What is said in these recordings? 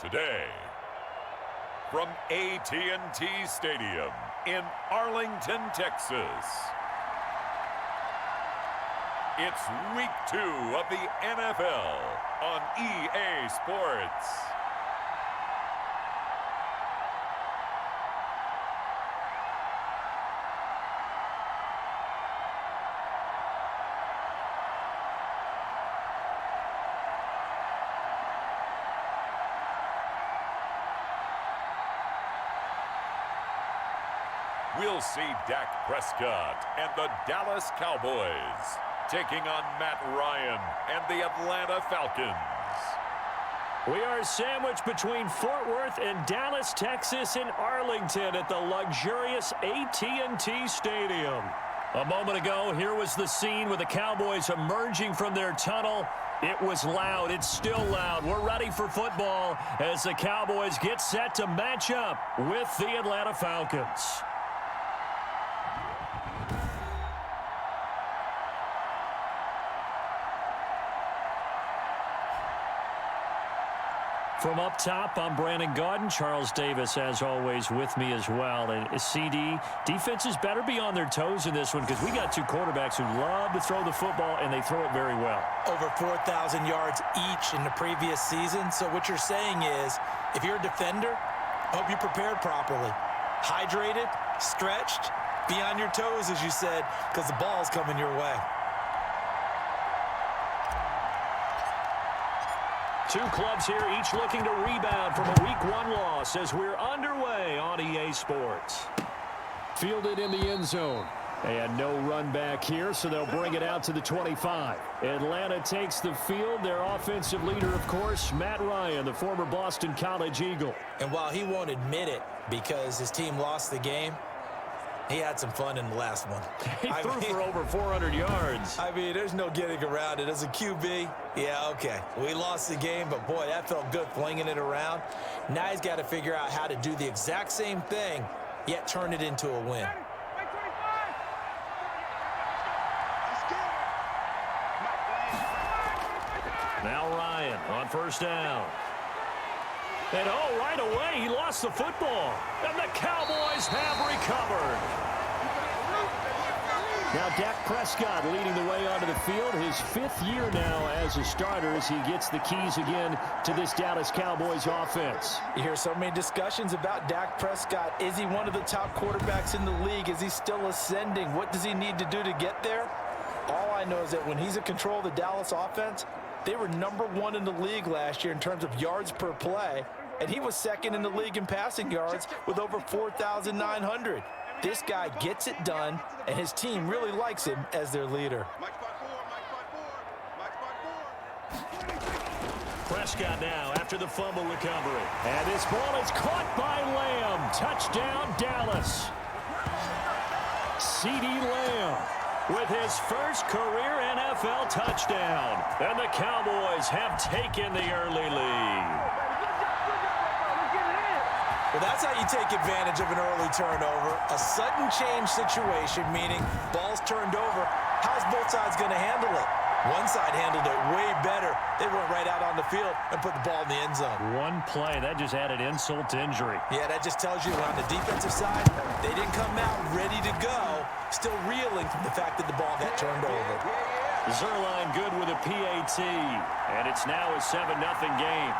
Today, from AT&T Stadium in Arlington, Texas, it's Week 2 of the NFL on EA Sports. We'll see Dak Prescott and the Dallas Cowboys taking on Matt Ryan and the Atlanta Falcons. We are sandwiched between Fort Worth and Dallas, Texas, and Arlington at the luxurious AT&T Stadium. A moment ago, here was the scene with the Cowboys emerging from their tunnel. It was loud. It's still loud. We're ready for football as the Cowboys get set to match up with the Atlanta Falcons. From up top, I'm Brandon Gaudin. Charles Davis, as always, with me as well. And CD, defenses better be on their toes in this one because we got two quarterbacks who love to throw the football, and they throw it very well. Over 4,000 yards each in the previous season. So what you're saying is, if you're a defender, hope you prepared properly. Hydrated, stretched, be on your toes, as you said, because the ball's coming your way. Two clubs here, each looking to rebound from a Week 1 loss as we're underway on EA Sports. Fielded in the end zone. And no run back here, so they'll bring it out to the 25. Atlanta takes the field. Their offensive leader, of course, Matt Ryan, the former Boston College Eagle. And while he won't admit it because his team lost the game, he had some fun in the last one. He threw for over 400 yards. I mean, there's no getting around it. As a QB, yeah, okay. We lost the game, but, boy, that felt good flinging it around. Now he's got to figure out how to do the exact same thing, yet turn it into a win. Now Ryan on first down. And, right away, he lost the football. And the Cowboys have recovered. Now Dak Prescott leading the way onto the field. His 5th year now as a starter as he gets the keys again to this Dallas Cowboys offense. You hear so many discussions about Dak Prescott. Is he one of the top quarterbacks in the league? Is he still ascending? What does he need to do to get there? All I know is that when he's in control of the Dallas offense, they were #1 in the league last year in terms of yards per play, and he was 2nd in the league in passing yards with over 4,900. This guy gets it done, and his team really likes him as their leader. Prescott now after the fumble recovery. And this ball is caught by Lamb. Touchdown, Dallas. CD Lamb with his first career NFL touchdown. And the Cowboys have taken the early lead. Well, that's how you take advantage of an early turnover. A sudden change situation, meaning ball's turned over. How's both sides going to handle it? One side handled it way better. They went right out on the field and put the ball in the end zone. One play, that just added insult to injury. Yeah, that just tells you on the defensive side, they didn't come out ready to go, still reeling from the fact that the ball got turned over. Zerline good with a PAT, and it's now a 7-0 game.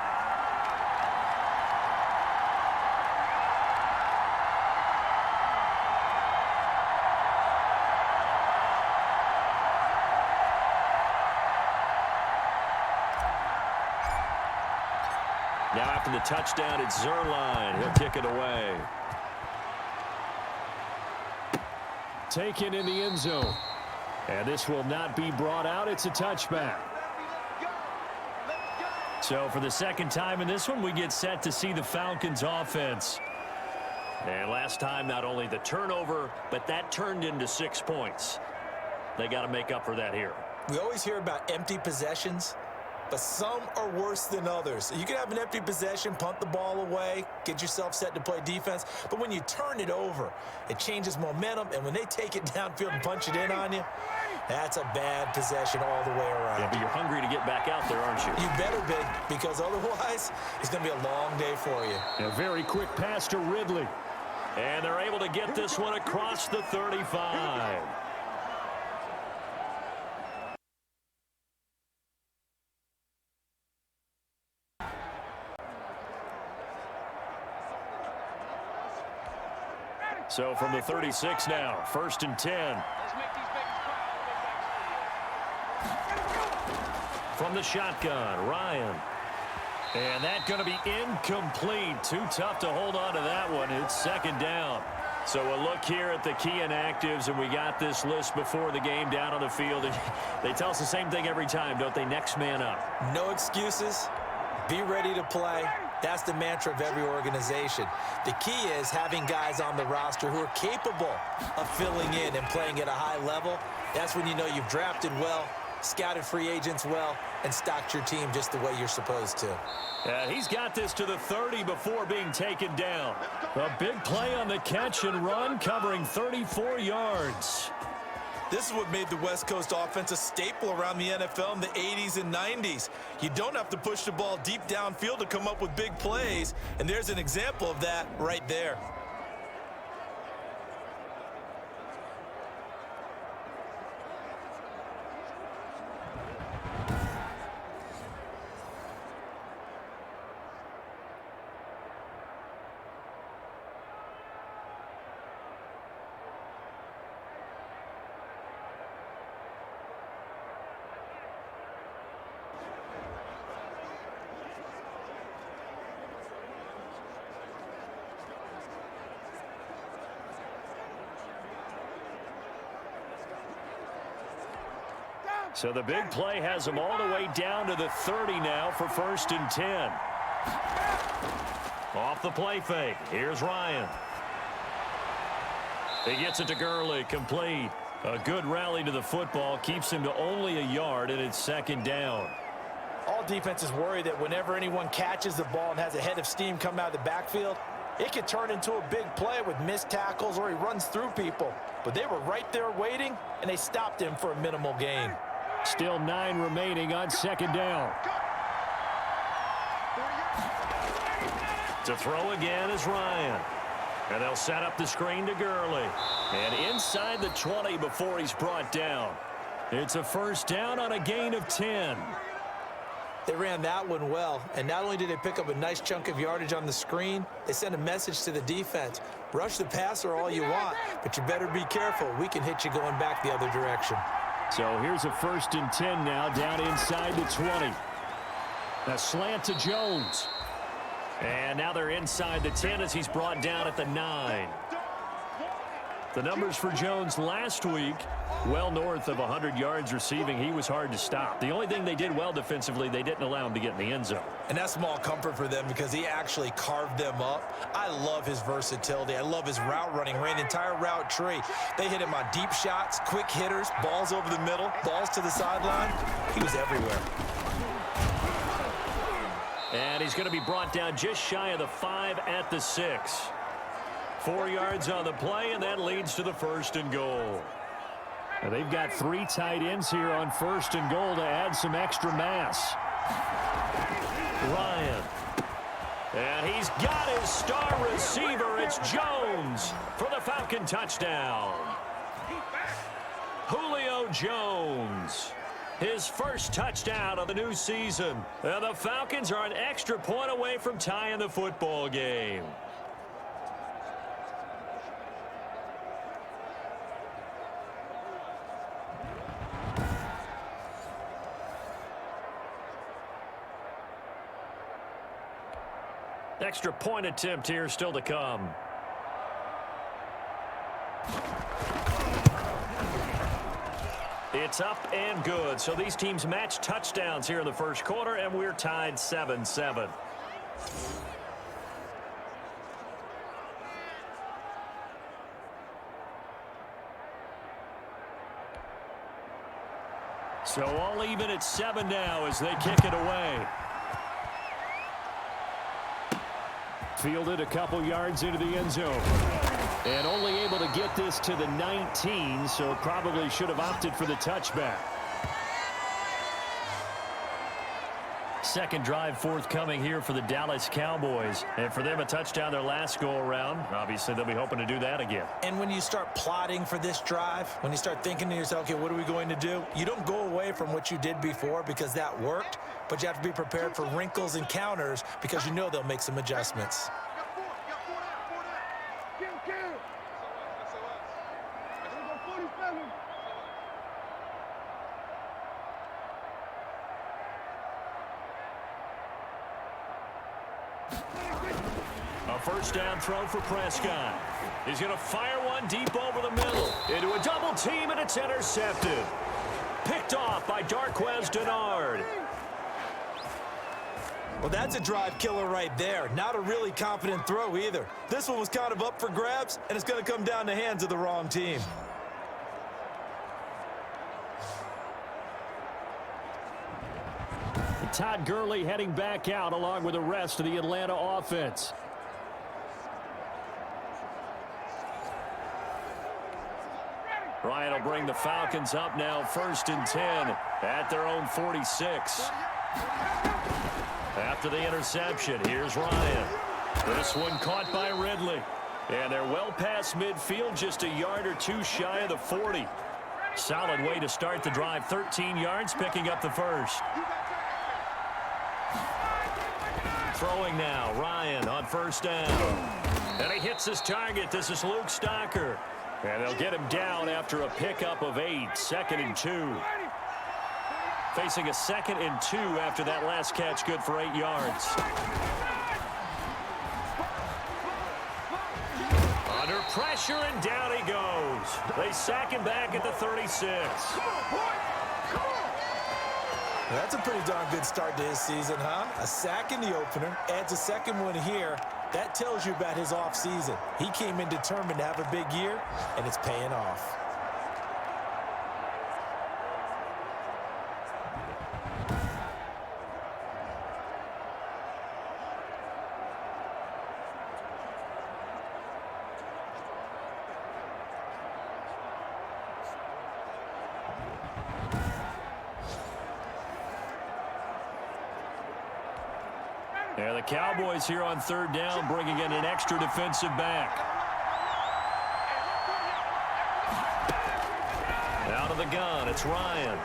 Now after the touchdown, it's Zerline. He'll kick it away. Taken in the end zone. And this will not be brought out. It's a touchback. So for the second time in this one, we get set to see the Falcons offense. And last time, not only the turnover, but that turned into 6 points. They got to make up for that here. We always hear about empty possessions, but some are worse than others. You can have an empty possession, punt the ball away, get yourself set to play defense, but when you turn it over, it changes momentum, and when they take it downfield and punch it in on you, That's a bad possession all the way around. Yeah, but you're hungry to get back out there, aren't you? You better be, because otherwise it's going to be a long day for you. A very quick pass to Ridley. And they're able to get this one across the 35. So from the 36 now, 1st and 10. From the shotgun, Ryan. And that's going to be incomplete. Too tough to hold on to that one. It's 2nd down. So a look here at the key inactives, and we got this list before the game down on the field. And they tell us the same thing every time, don't they? Next man up. No excuses. Be ready to play. That's the mantra of every organization. The key is having guys on the roster who are capable of filling in and playing at a high level. That's when you know you've drafted well, scouted free agents well, and stocked your team just the way you're supposed to. He's got this to the 30 before being taken down. A big play on the catch and run, covering 34 yards. This is what made the West Coast offense a staple around the NFL in the 80s and 90s. You don't have to push the ball deep downfield to come up with big plays, and there's an example of that right there. So the big play has them all the way down to the 30 now for 1st and 10. Off the play fake. Here's Ryan. He gets it to Gurley, complete. A good rally to the football, keeps him to only a yard, and it's 2nd down. All defenses worry that whenever anyone catches the ball and has a head of steam come out of the backfield, it could turn into a big play with missed tackles or he runs through people. But they were right there waiting, and they stopped him for a minimal gain. Still 9 remaining on 2nd down. To throw again is Ryan. And they'll set up the screen to Gurley. And inside the 20 before he's brought down. It's a 1st down on a gain of 10. They ran that one well, and not only did they pick up a nice chunk of yardage on the screen, they sent a message to the defense. Rush the passer all you want, but you better be careful. We can hit you going back the other direction. So here's a 1st and 10 now, down inside the 20. A slant to Jones. And now they're inside the 10 as he's brought down at the 9. The numbers for Jones last week, well north of 100 yards receiving. He was hard to stop. The only thing they did well defensively, they didn't allow him to get in the end zone. And that's small comfort for them because he actually carved them up. I love his versatility. I love his route running. Ran the entire route tree. They hit him on deep shots, quick hitters, balls over the middle, balls to the sideline. He was everywhere. And he's going to be brought down just shy of the 5 at the 6. 4 yards on the play, and that leads to the 1st and goal. Now they've got 3 tight ends here on 1st and goal to add some extra mass. Ryan. And he's got his star receiver. It's Jones for the Falcon touchdown. Julio Jones. His first touchdown of the new season. And the Falcons are an extra point away from tying the football game. Extra point attempt here still to come. It's up and good. So these teams match touchdowns here in the first quarter, and we're tied 7-7. So all even at 7 now as they kick it away. Fielded a couple yards into the end zone. And only able to get this to the 19, so probably should have opted for the touchback. Second drive forthcoming here for the Dallas Cowboys. And for them, a touchdown their last go-around. Obviously, they'll be hoping to do that again. And when you start plotting for this drive, when you start thinking to yourself, okay, what are we going to do? You don't go away from what you did before because that worked, but you have to be prepared for wrinkles and counters because you know they'll make some adjustments. A first down throw for Prescott. He's going to fire one deep over the middle. Into a double team, and it's intercepted. Picked off by Darquez Dennard. Well, that's a drive killer right there. Not a really confident throw either. This one was kind of up for grabs, and it's going to come down the hands of the wrong team. Todd Gurley heading back out along with the rest of the Atlanta offense. Ryan will bring the Falcons up now, 1st and 10 at their own 46. After the interception, here's Ryan. This one caught by Ridley. And they're well past midfield, just a yard or two shy of the 40. Solid way to start the drive, 13 yards, picking up the first. Throwing now, Ryan on first down. And he hits his target. This is Luke Stocker. And they'll get him down after a pickup of 8, 2nd and 2. Facing a 2nd and 2 after that last catch, good for 8 yards. Under pressure, and down he goes. They sack him back at the 36. That's a pretty darn good start to his season, huh? A sack in the opener, adds a second one here. That tells you about his offseason. He came in determined to have a big year, and it's paying off. Yeah, the Cowboys here on 3rd down, bringing in an extra defensive back. Out of the gun, it's Ryan.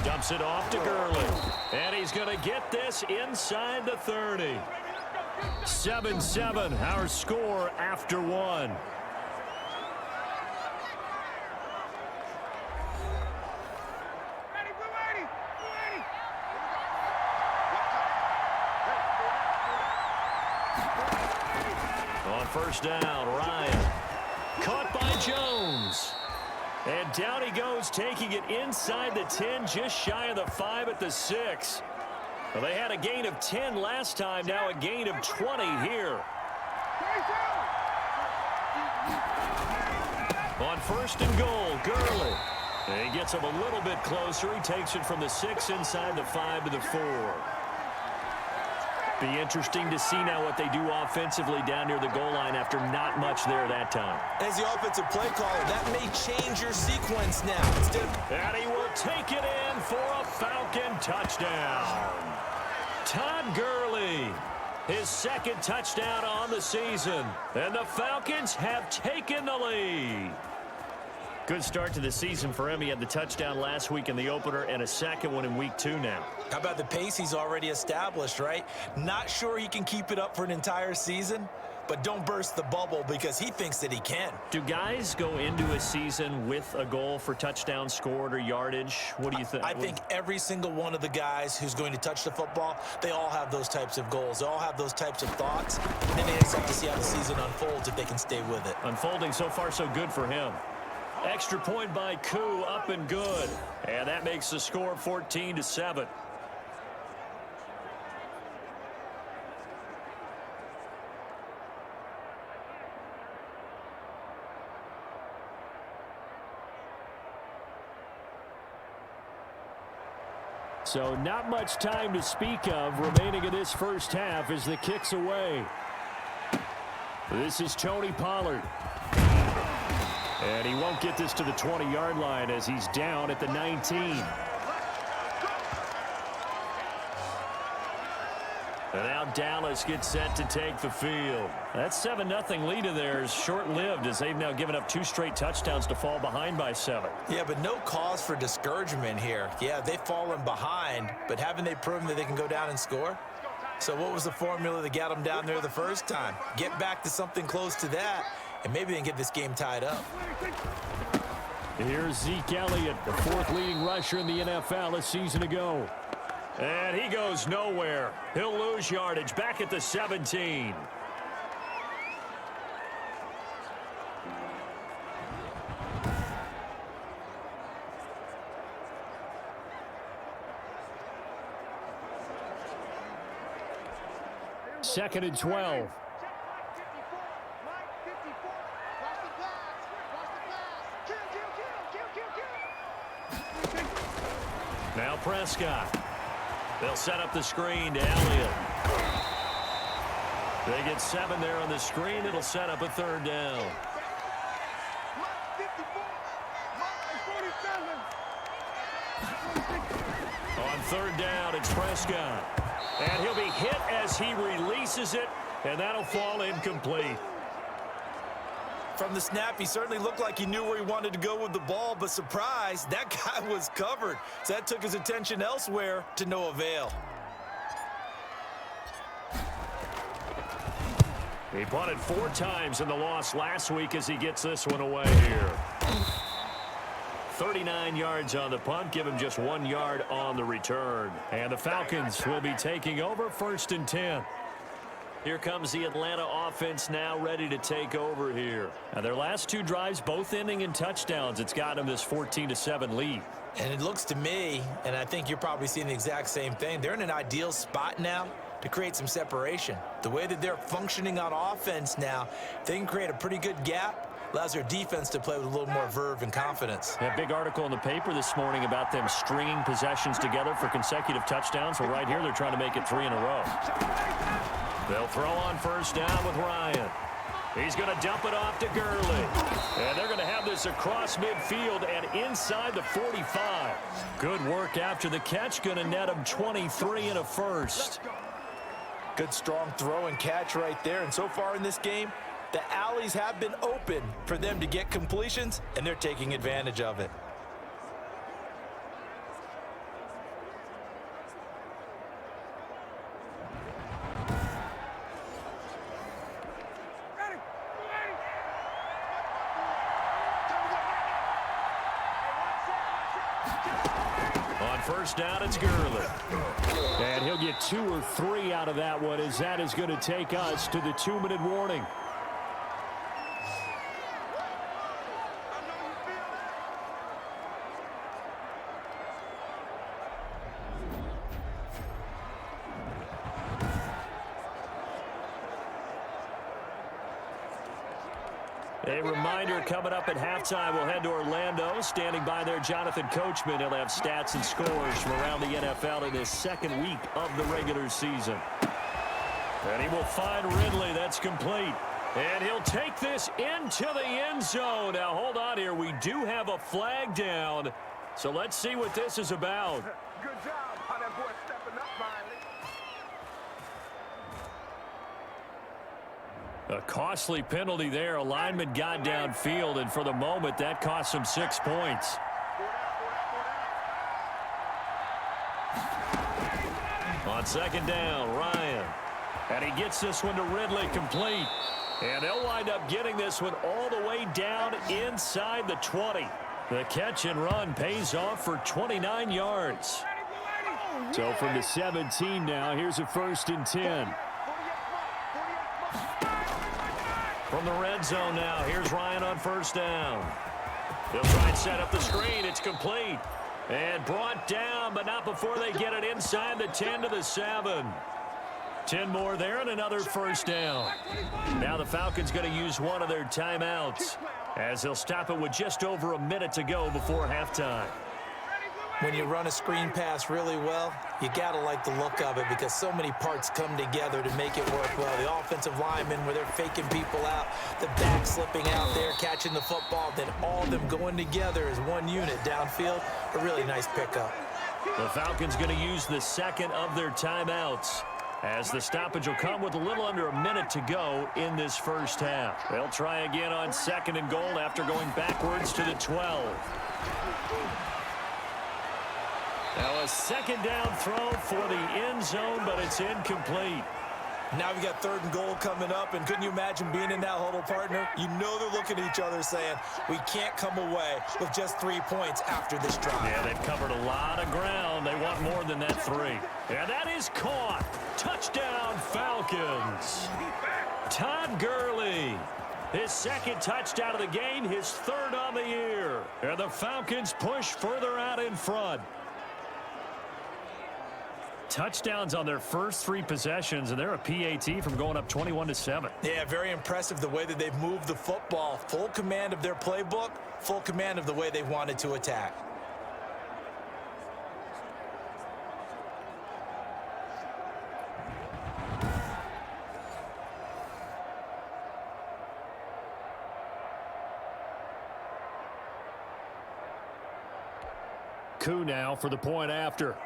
Dumps it off to Gurley. And he's going to get this inside the 30. 7-7, our score after 1. First down, Ryan. Caught by Jones. And down he goes, taking it inside the 10, just shy of the 5 at the 6. Well, they had a gain of 10 last time, now a gain of 20 here. On 1st and goal, Gurley. And he gets him a little bit closer. He takes it from the 6 inside the 5 to the 4. Be interesting to see now what they do offensively down near the goal line after not much there that time. As the offensive play caller, that may change your sequence now. And he will take it in for a Falcon touchdown. Todd Gurley, his 2nd touchdown on the season. And the Falcons have taken the lead. Good start to the season for him. He had the touchdown last week in the opener and a 2nd one in week 2 now. How about the pace he's already established, right? Not sure he can keep it up for an entire season, but don't burst the bubble because he thinks that he can. Do guys go into a season with a goal for touchdown scored or yardage? What do you think? I think every single one of the guys who's going to touch the football, they all have those types of goals. They all have those types of thoughts. And then they just have to see how the season unfolds if they can stay with it. Unfolding so far so good for him. Extra point by Koo, up and good. And that makes the score 14-7. So not much time to speak of remaining in this first half as the kick's away. This is Tony Pollard. And he won't get this to the 20-yard line as he's down at the 19. And now Dallas gets set to take the field. That 7-0 lead of theirs short-lived as they've now given up 2 straight touchdowns to fall behind by 7. Yeah, but no cause for discouragement here. Yeah, they've fallen behind, but haven't they proven that they can go down and score? So what was the formula that got them down there the first time? Get back to something close to that, and maybe they can get this game tied up. Here's Zeke Elliott, the 4th leading rusher in the NFL a season ago. And he goes nowhere. He'll lose yardage back at the 17. Second and 12. Now Prescott. They'll set up the screen to Elliott. They get 7 there on the screen. It'll set up a 3rd down. On 3rd down, it's Prescott. And he'll be hit as he releases it, and that'll fall incomplete. From the snap, he certainly looked like he knew where he wanted to go with the ball, but surprise, that guy was covered. So that took his attention elsewhere to no avail. He punted 4 times in the loss last week as he gets this one away here. 39 yards on the punt, give him just 1 yard on the return. And the Falcons will be taking over 1st and 10. Here comes the Atlanta offense now ready to take over here. Now their last 2 drives both ending in touchdowns. It's got them this 14-7 lead. And it looks to me, and I think you're probably seeing the exact same thing, they're in an ideal spot now to create some separation. The way that they're functioning on offense now, they can create a pretty good gap. Allows their defense to play with a little more verve and confidence. A big article in the paper this morning about them stringing possessions together for consecutive touchdowns. Well, right here they're trying to make it 3 in a row. They'll throw on 1st down with Ryan. He's going to dump it off to Gurley. And they're going to have this across midfield and inside the 45. Good work after the catch. Going to net him 23 and a 1st. Good strong throw and catch right there. And so far in this game, the alleys have been open for them to get completions, and they're taking advantage of it. On 1st down, it's Gurley. And he'll get 2 or 3 out of that one as that is going to take us to the 2-minute warning. A reminder coming up at halftime, we'll head to Orlando. Standing by there, Jonathan Coachman. He'll have stats and scores from around the NFL in his 2nd week of the regular season. And he will find Ridley. That's complete. And he'll take this into the end zone. Now, hold on here. We do have a flag down. So let's see what this is about. Good job. How that boy stepping up finally. A costly penalty there. A lineman got downfield, and for the moment, that cost him 6 points. On 2nd down, Ryan. And he gets this one to Ridley complete. And they'll wind up getting this one all the way down inside the 20. The catch and run pays off for 29 yards. So from the 17 now, here's a 1st and 10. From the red zone now, here's Ryan on 1st down. They'll try and set up the screen. It's complete. And brought down, but not before they get it inside the 10 to the 7. 10 more there and another 1st down. Now the Falcons going to use one of their timeouts as they'll stop it with just over a minute to go before halftime. When you run a screen pass really well, you got to like the look of it because so many parts come together to make it work well. The offensive linemen, where they're faking people out, the back slipping out there, catching the football, then all of them going together as one unit downfield. A really nice pickup. The Falcons going to use the second of their timeouts, as the stoppage will come with a little under a minute to go in this first half. They'll try again on 2nd and goal after going backwards to the 12. Now a 2nd down throw for the end zone, but it's incomplete. Now we got 3rd and goal coming up, and couldn't you imagine being in that huddle, partner? You know they're looking at each other saying, we can't come away with just 3 points after this drive. Yeah, they've covered a lot of ground. They want more than that 3. And that is caught. Touchdown, Falcons. Todd Gurley. His 2nd touchdown of the game, his 3rd on the year. And the Falcons push further out in front. Touchdowns on their first 3 possessions, and they're a PAT from going up 21-7. Yeah, very impressive the way that they've moved the football. Full command of their playbook, full command of the way they wanted to attack. Koo now for the point after.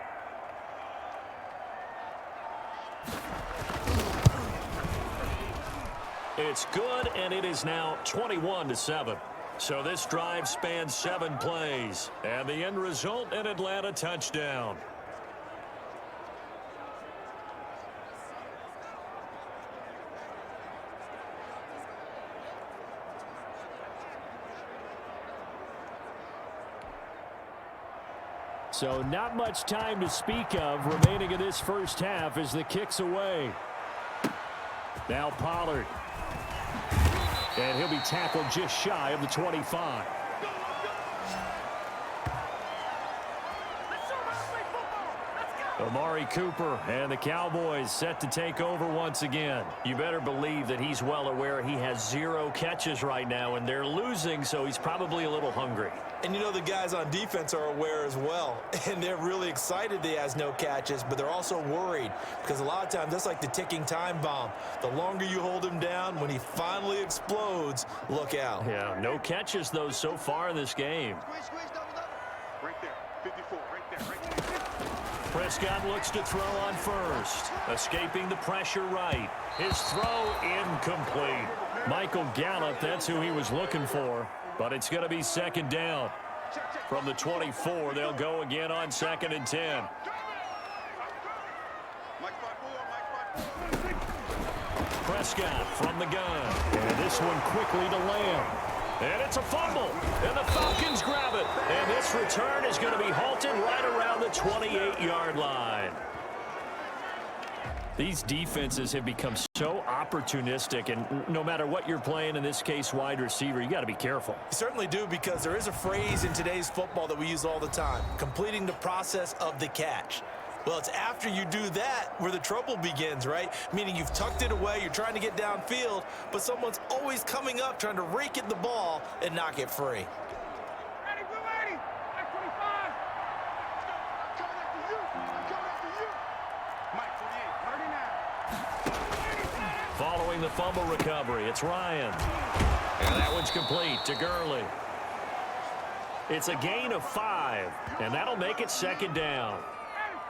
It's good, and it is now 21-7. So this drive spans 7 plays, and the end result, an Atlanta touchdown. So not much time to speak of remaining in this first half as the kick's away. Now Pollard. And he'll be tackled just shy of the 25. Amari Cooper and the Cowboys set to take over once again. You better believe that he's well aware he has 0 catches right now, and they're losing, so he's probably a little hungry. And you know the guys on defense are aware as well, and they're really excited that he has no catches, but they're also worried because a lot of times that's like the ticking time bomb. The longer you hold him down, when he finally explodes, look out. Yeah, no catches, though, so far in this game. Right there, 54, right there. Prescott looks to throw on first, escaping the pressure right. His throw incomplete. Michael Gallup, that's who he was looking for, but it's going to be 2nd down. From the 24, they'll go again on 2nd and 10. Prescott from the gun, and this one quickly to Lamb. And it's a fumble, and the Falcons grab it. And this return is going to be halted right around the 28-yard line. These defenses have become so opportunistic, and no matter what you're playing, in this case wide receiver, you got to be careful. You certainly do, because there is a phrase in today's football that we use all the time, completing the process of the catch. Well, it's after you do that where the trouble begins, right? Meaning you've tucked it away, you're trying to get downfield, but someone's always coming up trying to rake at the ball and knock it free. Ready, blue 80, 25. Coming after you, Mike 48, 39. Following the fumble recovery, it's Ryan. And that one's complete to Gurley. It's a gain of 5, and that'll make it 2nd down.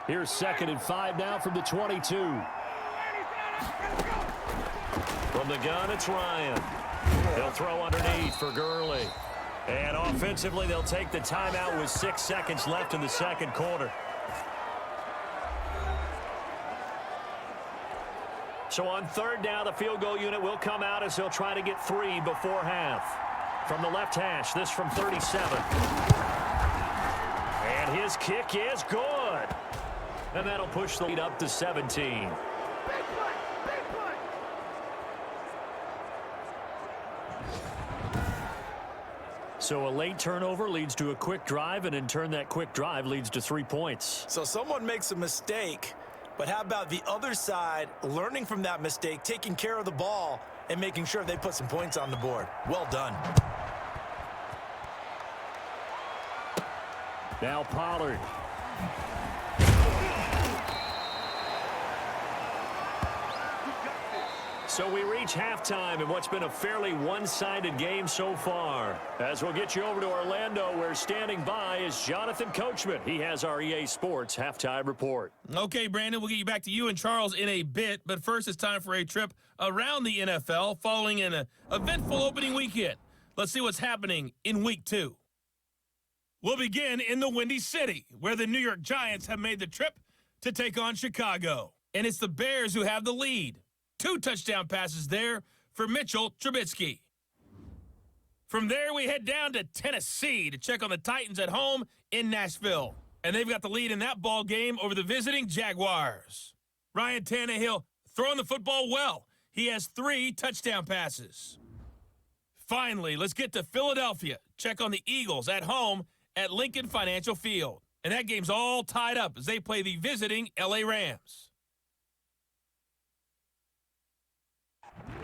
Here's 2nd and 5 now from the 22. From the gun, it's Ryan. They'll throw underneath for Gurley. And offensively, they'll take the timeout with 6 seconds left in the 2nd quarter. So on 3rd down, the field goal unit will come out as they'll try to get 3 before half. From the left hash, this from 37. And his kick is good. And that'll push the lead up to 17. So a late turnover leads to a quick drive, and in turn that quick drive leads to 3 points. So someone makes a mistake, but how about the other side learning from that mistake, taking care of the ball, and making sure they put some points on the board? Well done. Now Pollard. So we reach halftime in what's been a fairly one-sided game so far. As we'll get you over to Orlando, where standing by is Jonathan Coachman. He has our EA Sports halftime report. Okay, Brandon, we'll get you back to you and Charles in a bit, but first it's time for a trip around the NFL following an eventful opening weekend. Let's see what's happening in Week 2. We'll begin in the Windy City, where the New York Giants have made the trip to take on Chicago. And it's the Bears who have the lead. 2 touchdown passes there for Mitchell Trubisky. From there, we head down to Tennessee to check on the Titans at home in Nashville. And they've got the lead in that ball game over the visiting Jaguars. Ryan Tannehill throwing the football well. He has 3 touchdown passes. Finally, let's get to Philadelphia. Check on the Eagles at home at Lincoln Financial Field. And that game's all tied up as they play the visiting LA Rams.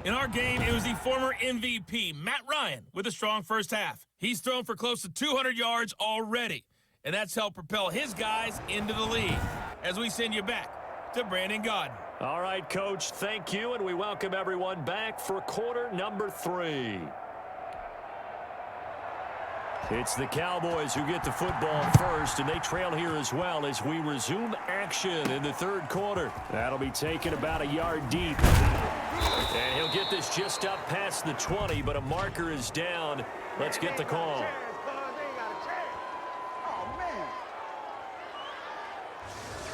In our game, it was the former MVP, Matt Ryan, with a strong first half. He's thrown for close to 200 yards already, and that's helped propel his guys into the lead. As we send you back to Brandon Gaudin. All right, Coach, thank you, and we welcome everyone back for quarter number 3. It's the Cowboys who get the football first, and they trail here as well as we resume action in the third quarter. That'll be taken about a yard deep. And he'll get this just up past the 20, but a marker is down. Let's get the call.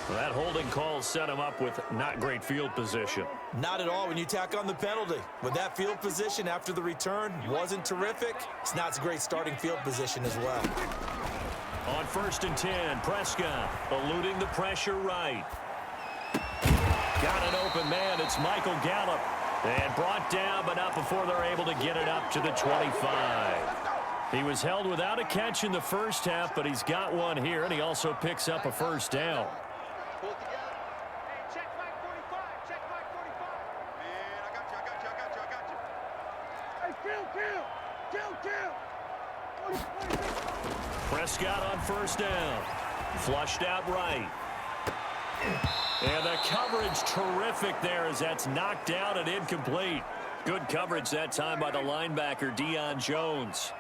Well, that holding call set him up with not great field position. Not at all when you tack on the penalty. With that field position after the return wasn't terrific, it's not a great starting field position as well. On 1st and 10, Prescott eluding the pressure right. Got an open man. It's Michael Gallup. And brought down, but not before they're able to get it up to the 25. He was held without a catch in the first half, but he's got one here, and he also picks up a first down. Prescott on 1st down. Flushed out right. And the coverage terrific there as that's knocked down and incomplete. Good coverage that time by the linebacker, Deion Jones.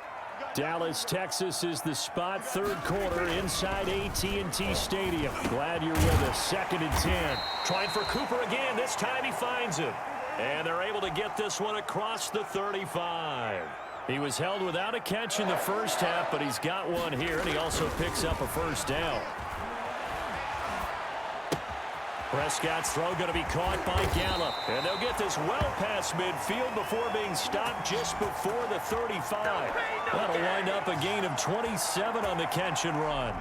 Dallas, Texas is the spot. Third quarter inside AT&T Stadium. Glad you're with us. 2nd and 10. Trying for Cooper again. This time he finds him. And they're able to get this one across the 35. He was held without a catch in the first half, but he's got one here, and he also picks up a first down. Prescott's throw going to be caught by Gallup. And they'll get this well past midfield before being stopped just before the 35. That'll wind up a gain of 27 on the catch and run.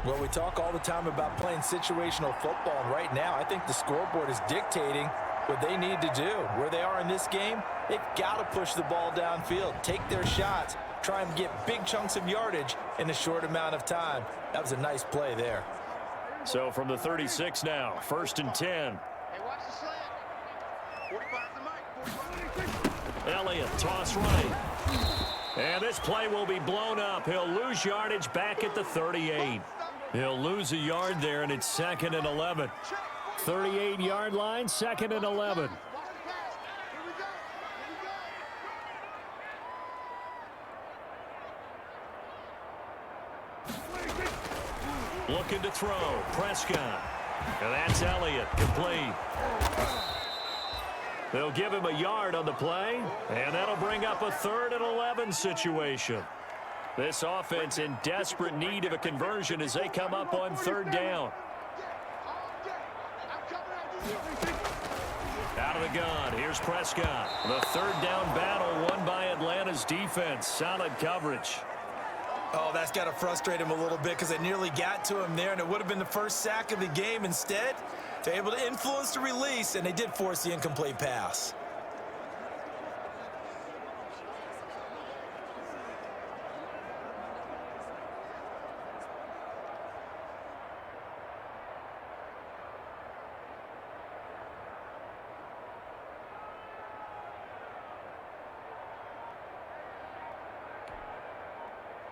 Well, we talk all the time about playing situational football, and right now I think the scoreboard is dictating what they need to do. Where they are in this game, they've got to push the ball downfield, take their shots, try and get big chunks of yardage in a short amount of time. That was a nice play there. So from the 36 now, 1st and 10. Hey, watch the slant. 45 the mic. Elliott, toss right. And this play will be blown up. He'll lose yardage back at the 38. He'll lose a yard there, and it's 2nd and 11. 38-yard line, 2nd and 11. Looking to throw, Prescott. And that's Elliott, complete. They'll give him a yard on the play, and that'll bring up a 3rd and 11 situation. This offense in desperate need of a conversion as they come up on 3rd down. Out of the gun, here's Prescott. The 3rd down battle won by Atlanta's defense. Solid coverage. Oh, that's got to frustrate him a little bit because it nearly got to him there, and it would have been the first sack of the game. Instead, they're able to influence the release, and they did force the incomplete pass.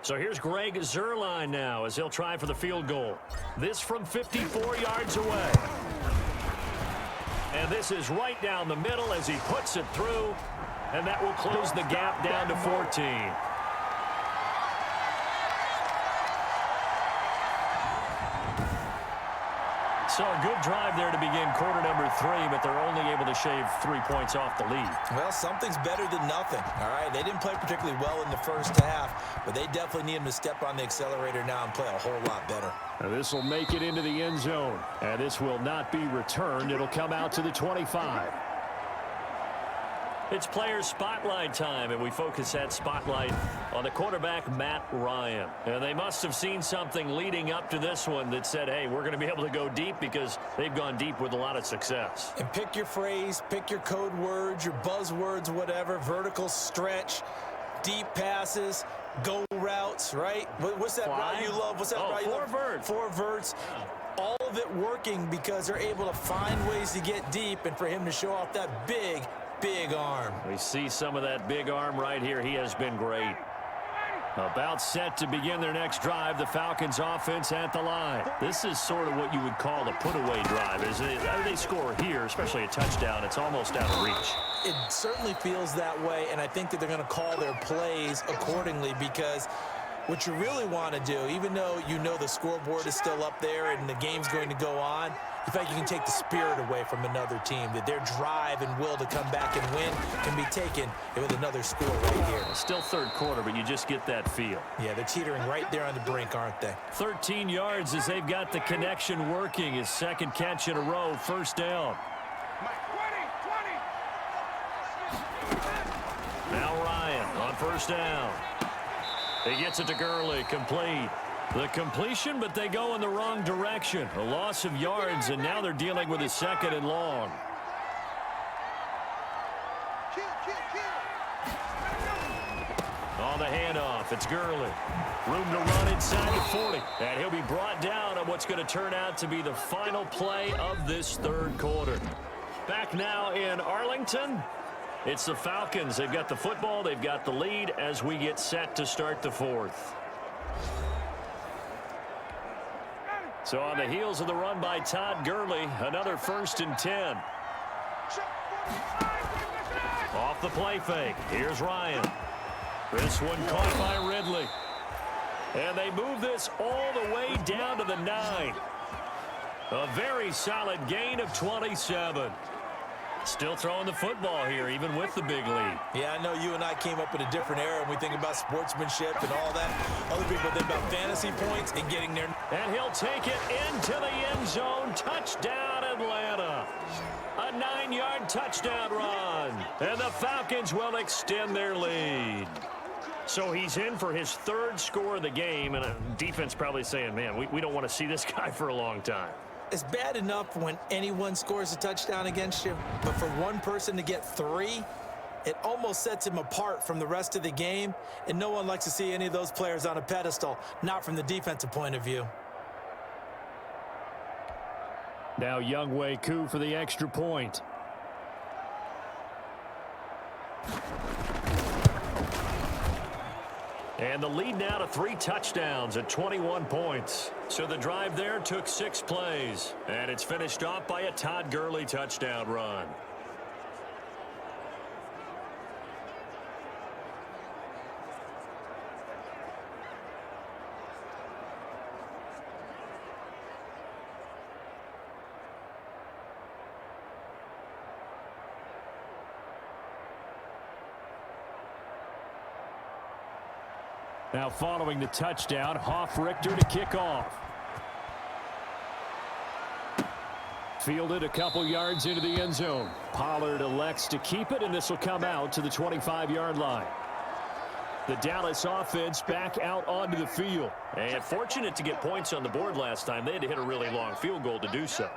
So here's Greg Zuerlein now as he'll try for the field goal. This from 54 yards away. And this is right down the middle as he puts it through. And that will close the gap down to 14. So a good drive there to begin quarter number 3, but they're only able to shave 3 points off the lead. Well, something's better than nothing, all right? They didn't play particularly well in the first half, but they definitely need them to step on the accelerator now and play a whole lot better. Now this will make it into the end zone, and this will not be returned. It'll come out to the 25. It's player spotlight time, and we focus that spotlight on the quarterback, Matt Ryan. And they must have seen something leading up to this one that said, hey, we're going to be able to go deep because they've gone deep with a lot of success. And pick your phrase, pick your code words, your buzzwords, whatever, vertical stretch, deep passes, go routes, right? What's that route you love? What's that route you love? 4 verts. 4 verts. All of it working because they're able to find ways to get deep and for him to show off that big arm. We see some of that big arm right here. He has been great. About set to begin their next drive, the Falcons offense at the line. This is sort of what you would call a put-away drive. They score here, especially a touchdown, it's almost out of reach. It certainly feels that way, and I think that they're going to call their plays accordingly because what you really want to do, even though you know the scoreboard is still up there and the game's going to go on, in fact, you can take the spirit away from another team, that their drive and will to come back and win can be taken with another score right here. Still third quarter, but you just get that feel. Yeah, they're teetering right there on the brink, aren't they? 13 yards as they've got the connection working. His second catch in a row, first down. Now Ryan on first down. He gets it to Gurley, complete. The completion, but they go in the wrong direction. A loss of yards, and now they're dealing with a second and long. On the handoff, it's Gurley. Room to run inside the 40. And he'll be brought down on what's going to turn out to be the final play of this third quarter. Back now in Arlington. It's the Falcons. They've got the football. They've got the lead as we get set to start the fourth. So on the heels of the run by Todd Gurley, another 1st and 10. Off the play fake. Here's Ryan. This one caught by Ridley. And they move this all the way down to the 9. A very solid gain of 27. Still throwing the football here, even with the big lead. Yeah, I know you and I came up in a different era when we think about sportsmanship and all that. Other people think about fantasy points and getting there. And he'll take it into the end zone. Touchdown, Atlanta. A 9-yard touchdown run. And the Falcons will extend their lead. So he's in for his 3rd score of the game, and a defense probably saying, man, we don't want to see this guy for a long time. It's bad enough when anyone scores a touchdown against you, but for one person to get 3, it almost sets him apart from the rest of the game, and no one likes to see any of those players on a pedestal, not from the defensive point of view. Now Younghoe Koo for the extra point. And the lead now to 3 touchdowns at 21 points. So the drive there took 6 plays. And it's finished off by a Todd Gurley touchdown run. Now following the touchdown, Hoff-Richter to kick off. Fielded a couple yards into the end zone. Pollard elects to keep it, and this will come out to the 25-yard line. The Dallas offense back out onto the field. And fortunate to get points on the board last time. They had to hit a really long field goal to do so.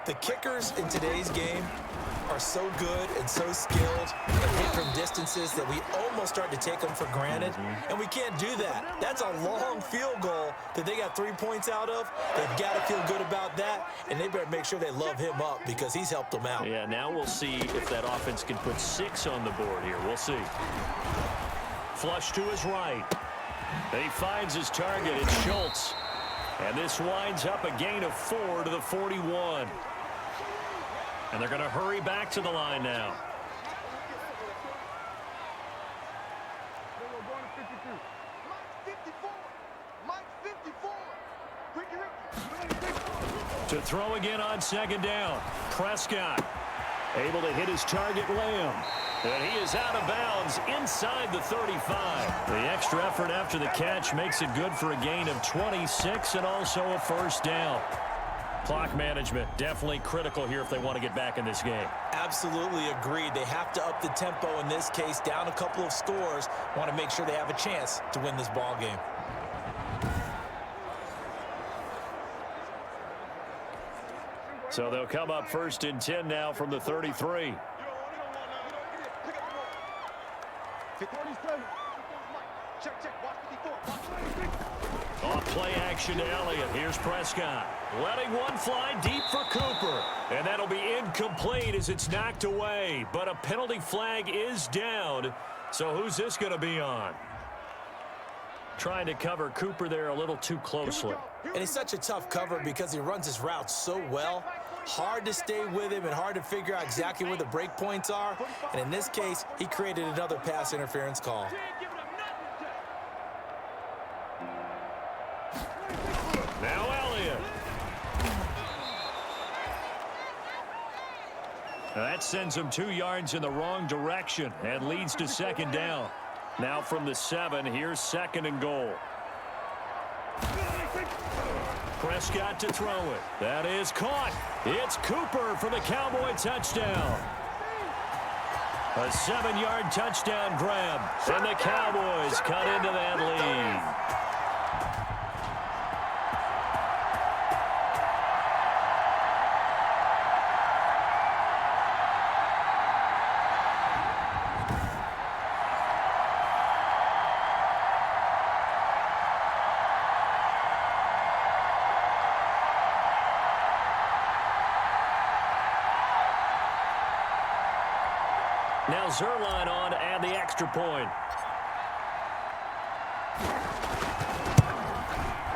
The kickers in today's game are so good and so skilled and hit from distances that we almost start to take them for granted, and we can't do that. That's a long field goal that they got 3 points out of. They've got to feel good about that, and they better make sure they love him up because he's helped them out. Yeah, now we'll see if that offense can put 6 on the board here. We'll see. Flush to his right. He finds his target. It's Schultz. And this winds up a gain of 4 to the 41. And they're going to hurry back to the line now. To throw again on second down. Prescott able to hit his target, Lamb. And he is out of bounds inside the 35. The extra effort after the catch makes it good for a gain of 26 and also a first down. Clock management definitely critical here if they want to get back in this game. Absolutely agreed. They have to up the tempo in this case, down a couple of scores. Want to make sure they have a chance to win this ball game. So they'll come up 1st and 10 now from the 33. Off play action to Elliott. Here's Prescott. Letting one fly deep for Cooper. And that'll be incomplete as it's knocked away. But a penalty flag is down. So who's this going to be on? Trying to cover Cooper there a little too closely. And it's such a tough cover because he runs his route so well. Hard to stay with him and hard to figure out exactly where the break points are. And in this case, he created another pass interference call. Now Elliott. That sends him 2 yards in the wrong direction and leads to second down. Now from the 7, here's 2nd and goal. Prescott to throw it. That is caught. It's Cooper for the Cowboy touchdown. A 7-yard touchdown grab. And the Cowboys cut into that lead. Now Zerline on to add the extra point.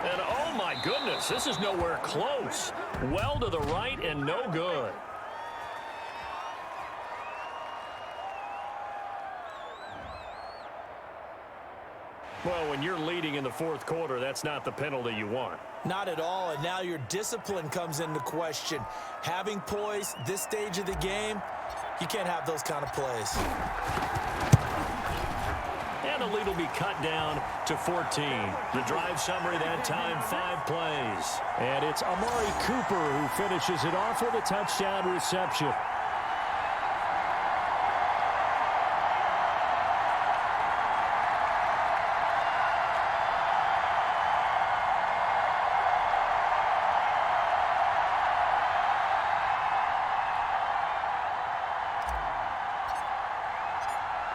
And oh my goodness, this is nowhere close. Well to the right and no good. Well, when you're leading in the 4th quarter, that's not the penalty you want. Not at all, and now your discipline comes into question. Having poise this stage of the game, you can't have those kind of plays. And the lead will be cut down to 14. The drive summary that time, 5 plays. And it's Amari Cooper who finishes it off with a touchdown reception.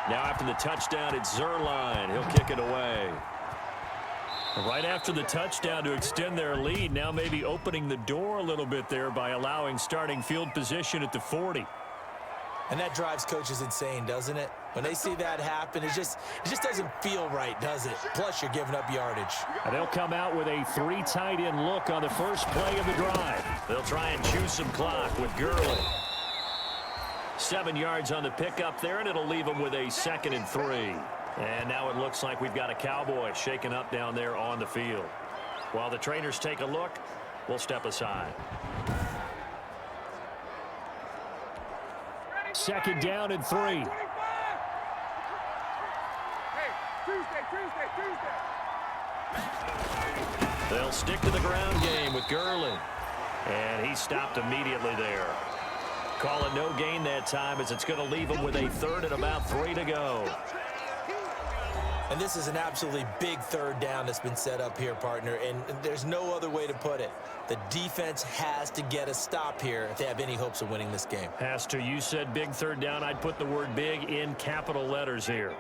Now after the touchdown, it's Zerline. He'll kick it away. Right after the touchdown to extend their lead, now maybe opening the door a little bit there by allowing starting field position at the 40. And that drives coaches insane, doesn't it? When they see that happen, it just doesn't feel right, does it? Plus, you're giving up yardage. And they'll come out with a 3 tight end look on the first play of the drive. They'll try and chew some clock with Gurley. 7 yards on the pickup there, and it'll leave them with a 2nd and 3. And now it looks like we've got a Cowboy shaken up down there on the field. While the trainers take a look, we'll step aside. 2nd down and 3. Hey, Tuesday. They'll stick to the ground game with Gurley. And he stopped immediately there. Call it no gain that time as it's going to leave him with a 3rd and about 3 to go. And this is an absolutely big 3rd down that's been set up here, partner, and there's no other way to put it. The defense has to get a stop here if they have any hopes of winning this game. Has to. You said big 3rd down. I'd put the word big in capital letters here.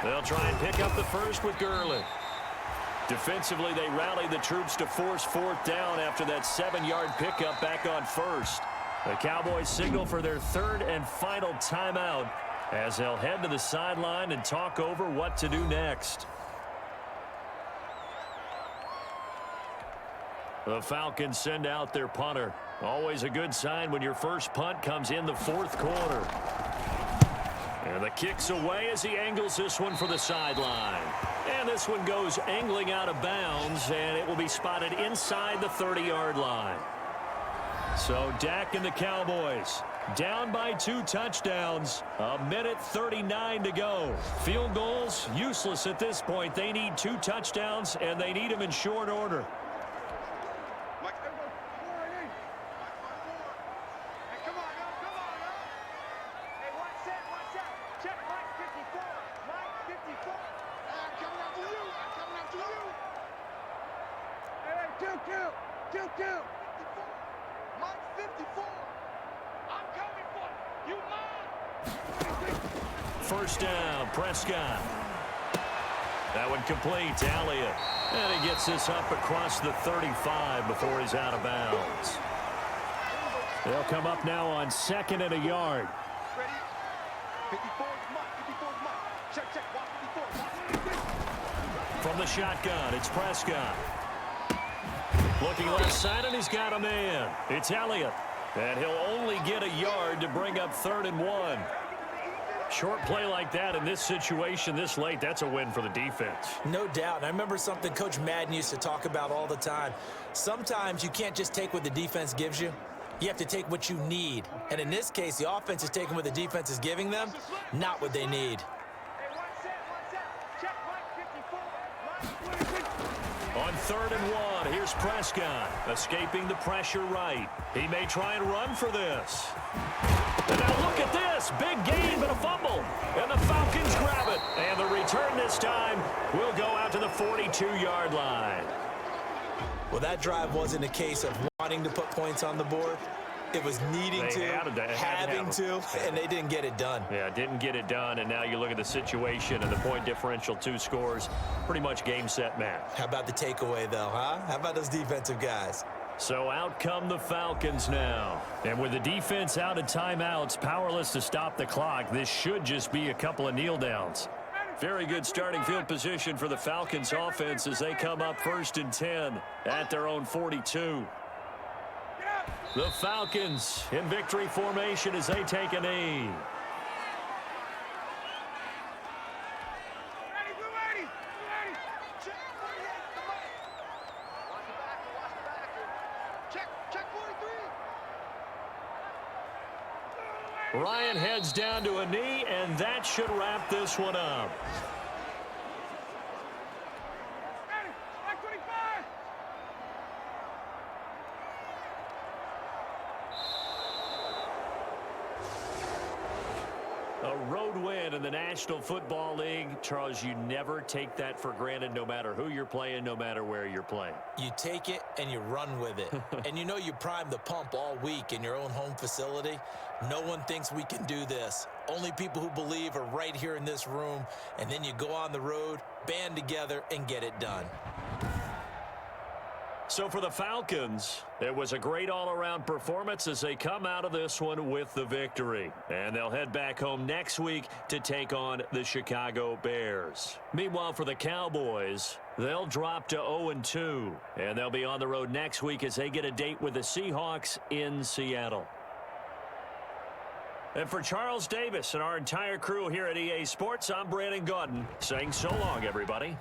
They'll try and pick up the first with Gurley. Defensively, they rallied the troops to force 4th down after that 7-yard pickup back on 1st. The Cowboys signal for their third and final timeout as they'll head to the sideline and talk over what to do next. The Falcons send out their punter. Always a good sign when your first punt comes in the fourth quarter. And the kick's away as he angles this one for the sideline. And this one goes angling out of bounds, and it will be spotted inside the 30-yard line. So Dak and the Cowboys down by 2 touchdowns. 1:39 to go. Field goals useless at this point. They need 2 touchdowns, and they need them in short order. First down, Prescott. That one complete to Elliott. And he gets this up across the 35 before he's out of bounds. They'll come up now on 2nd and a yard. From the shotgun, it's Prescott. Looking left side, and he's got a man. It's Elliott. And he'll only get a yard to bring up 3rd and 1. Short play like that in this situation this late, that's a win for the defense. No doubt. And I remember something Coach Madden used to talk about all the time. Sometimes you can't just take what the defense gives you. You have to take what you need. And in this case, the offense is taking what the defense is giving them, not what they need. On 3rd and 1, here's Prescott, escaping the pressure right. He may try and run for this. And now look at this. Big gain, but a fumble. And the Falcons grab it. And the return this time will go out to the 42-yard line. Well, that drive wasn't a case of wanting to put points on the board. It was needing to, having to, and they didn't get it done. Yeah, didn't get it done, and now you look at the situation and the point differential, 2 scores, pretty much game, set, match. How about the takeaway, though, huh? How about those defensive guys? So out come the Falcons now. And with the defense out of timeouts, powerless to stop the clock, this should just be a couple of kneel downs. Very good starting field position for the Falcons offense as they come up 1st and 10 at their own 42. The Falcons in victory formation as they take a knee. Ryan heads down to a knee, and that should wrap this one up. A road win in the National Football League. Charles, you never take that for granted no matter who you're playing, no matter where you're playing. You take it and you run with it. And you know you primed the pump all week in your own home facility. No one thinks we can do this. Only people who believe are right here in this room. And then you go on the road, band together, and get it done. So for the Falcons, it was a great all-around performance as they come out of this one with the victory. And they'll head back home next week to take on the Chicago Bears. Meanwhile, for the Cowboys, they'll drop to 0-2. And they'll be on the road next week as they get a date with the Seahawks in Seattle. And for Charles Davis and our entire crew here at EA Sports, I'm Brandon Gaudin saying so long, everybody.